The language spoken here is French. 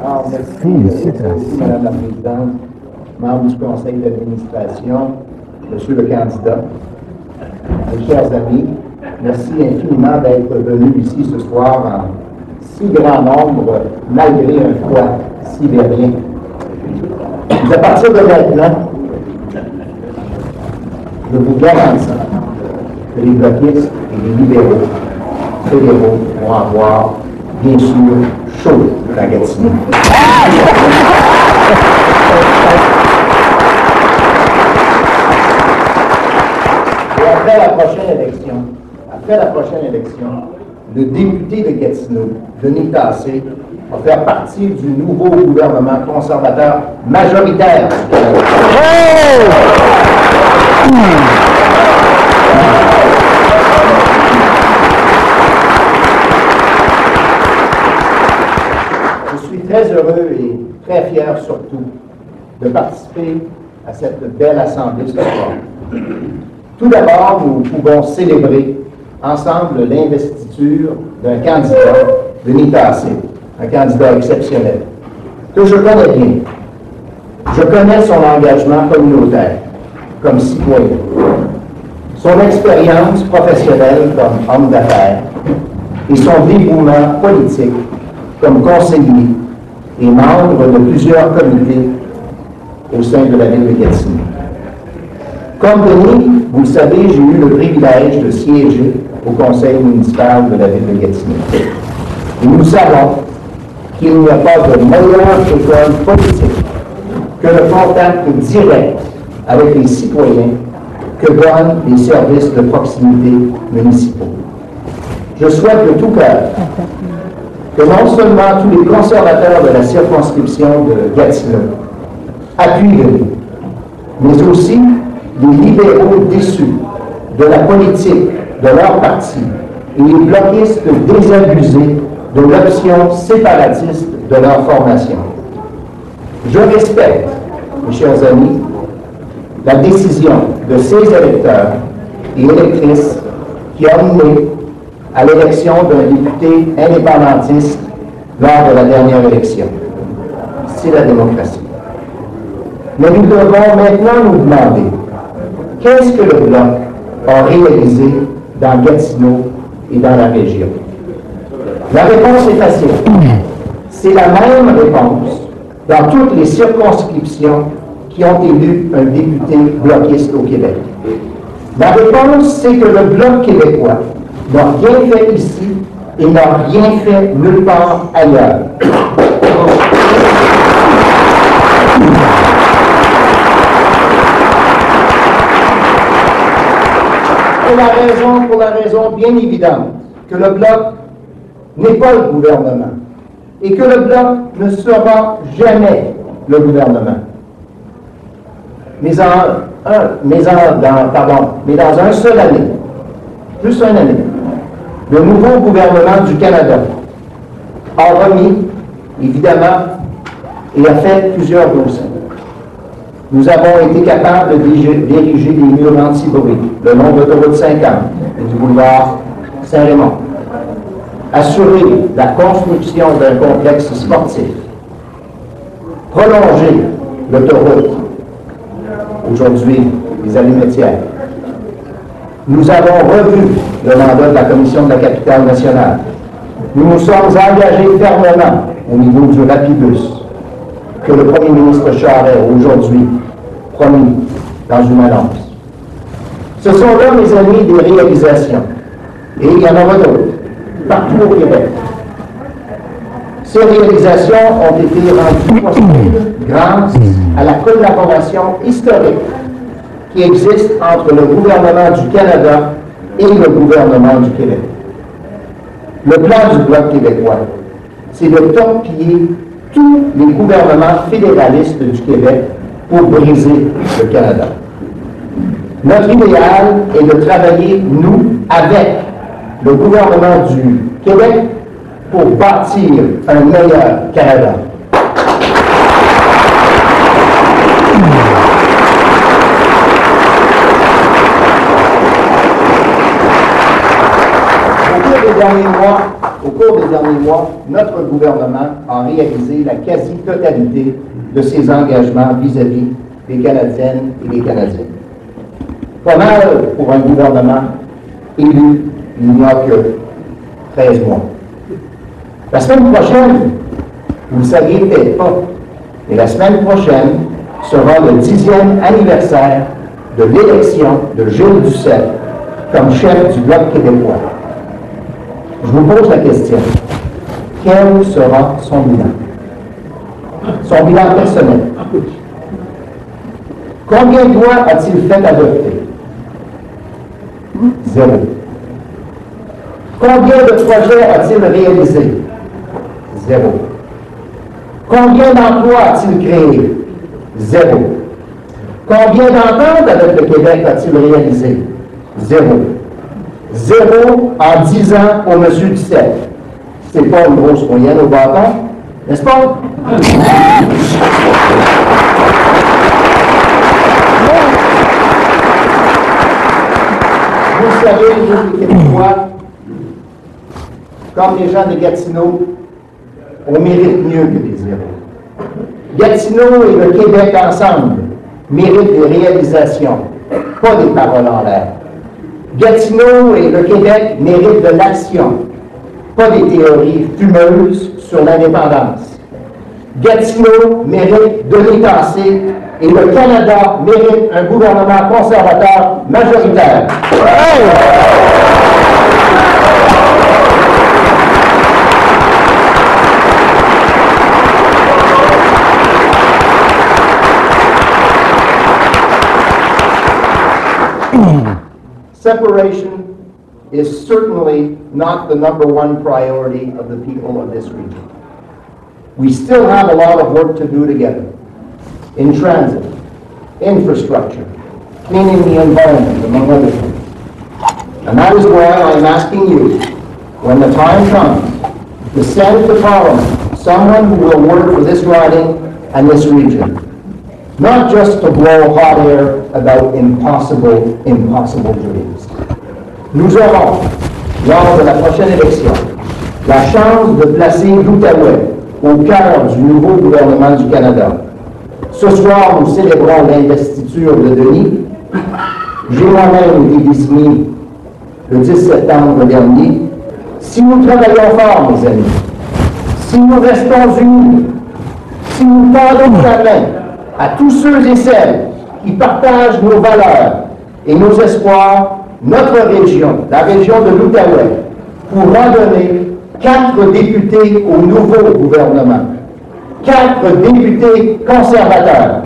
Alors, merci, Madame la Présidente, membres du Conseil d'administration, Monsieur le candidat, mes chers amis, merci infiniment d'être venus ici ce soir en si grand nombre, malgré un froid sibérien. À partir de maintenant, je vous garantis que les bloquistes et les libéraux fédéraux vont avoir, bien sûr, chaud à Gatineau. Et après la prochaine élection, le député de Gatineau, Denis Tassé, va faire partie du nouveau gouvernement conservateur majoritaire du Canada. Je suis très heureux et très fier surtout de participer à cette belle assemblée ce soir. Tout d'abord, nous pouvons célébrer ensemble l'investiture d'un candidat, Denis Tassé, un candidat exceptionnel, que je connais bien. Je connais son engagement communautaire, comme citoyen, son expérience professionnelle comme homme d'affaires et son dévouement politique comme conseiller et membre de plusieurs comités au sein de la ville de Gatineau. Comme Denis, vous le savez, j'ai eu le privilège de siéger au conseil municipal de la ville de Gatineau. Et nous savons qu'il n'y a pas de meilleure école politique que le contact direct avec les citoyens que donnent les services de proximité municipaux. Je souhaite de tout cœur que non seulement tous les conservateurs de la circonscription de Gatineau appuient Denis, mais aussi les libéraux déçus de la politique de leur parti et les bloquistes désabusés de l'option séparatiste de leur formation. Je respecte, mes chers amis, la décision de ces électeurs et électrices qui ont mené à l'élection d'un député indépendantiste lors de la dernière élection. C'est la démocratie. Mais nous devons maintenant nous demander qu'est-ce que le Bloc a réalisé dans Gatineau et dans la région. La réponse est facile. C'est la même réponse dans toutes les circonscriptions qui ont élu un député bloquiste au Québec. La réponse, c'est que le Bloc québécois n'a rien fait ici et n'a rien fait nulle part ailleurs. Pour la raison bien évidente que le Bloc n'est pas le gouvernement et que le Bloc ne sera jamais le gouvernement. Mais dans un seul année, plus une année, le nouveau gouvernement du Canada a remis, évidemment, et a fait plusieurs dossiers. Nous avons été capables de diriger des murs anti-bruit le long de l'autoroute 50 et du boulevard Saint-Raymond. Assurer la construction d'un complexe sportif. Prolonger l'autoroute, aujourd'hui les Allumetières. Nous avons revu le mandat de la Commission de la capitale nationale. Nous nous sommes engagés fermement au niveau du Rapidus, que le premier ministre Charest a aujourd'hui promis dans une annonce. Ce sont là, mes amis, des réalisations. Et il y en aura d'autres, partout au Québec. Ces réalisations ont été rendues possibles grâce à la collaboration historique qui existe entre le gouvernement du Canada et le gouvernement du Québec. Le plan du Bloc québécois, c'est de torpiller tous les gouvernements fédéralistes du Québec pour briser le Canada. Notre idéal est de travailler, nous, avec le gouvernement du Québec pour bâtir un meilleur Canada. Au cours des derniers mois, au cours des derniers mois, notre gouvernement a réalisé la quasi-totalité de ses engagements vis-à-vis des Canadiennes et des Canadiens. Pas mal pour un gouvernement élu il n'y a que 13 mois. La semaine prochaine, vous ne le saviez peut-être pas, mais la semaine prochaine sera le 10e anniversaire de l'élection de Gilles Duceppe comme chef du Bloc québécois. Je vous pose la question. Quel sera son bilan? Son bilan personnel. Combien de lois a-t-il fait adopter? 0. Combien de projets a-t-il réalisé? 0. Combien d'emplois a-t-il créé? 0. Combien d'ententes avec le Québec a-t-il réalisé? 0. 0 en 10 ans au monsieur Duceppe. C'est pas une grosse moyenne au bâton, n'est-ce pas? Vous le savez, nous, les Québécois, comme les gens de Gatineau, on mérite mieux que des zéros. Gatineau et le Québec ensemble méritent des réalisations, pas des paroles en l'air. Gatineau et le Québec méritent de l'action, pas des théories fumeuses sur l'indépendance. Gatineau mérite de les tasser et le Canada mérite un gouvernement conservateur majoritaire. Separation is certainly not the #1 priority of the people of this region. We still have a lot of work to do together in transit, infrastructure, cleaning the environment, among other things. And that is why I'm asking you, when the time comes, to send to Parliament someone who will work for this riding and this region. Not just to blow hot air about impossible dreams. Nous aurons, lors de la prochaine élection, la chance de placer l'Outaouais au cœur du nouveau gouvernement du Canada. Ce soir, nous célébrons l'investiture de Denis. J'ai moi-même été désigné le 10 septembre dernier. Si nous travaillons fort, mes amis, si nous restons unis, si nous tendons la main à tous ceux et celles qui partagent nos valeurs et nos espoirs, notre région, la région de l'Outaouais, pourra donner 4 députés au nouveau gouvernement. 4 députés conservateurs.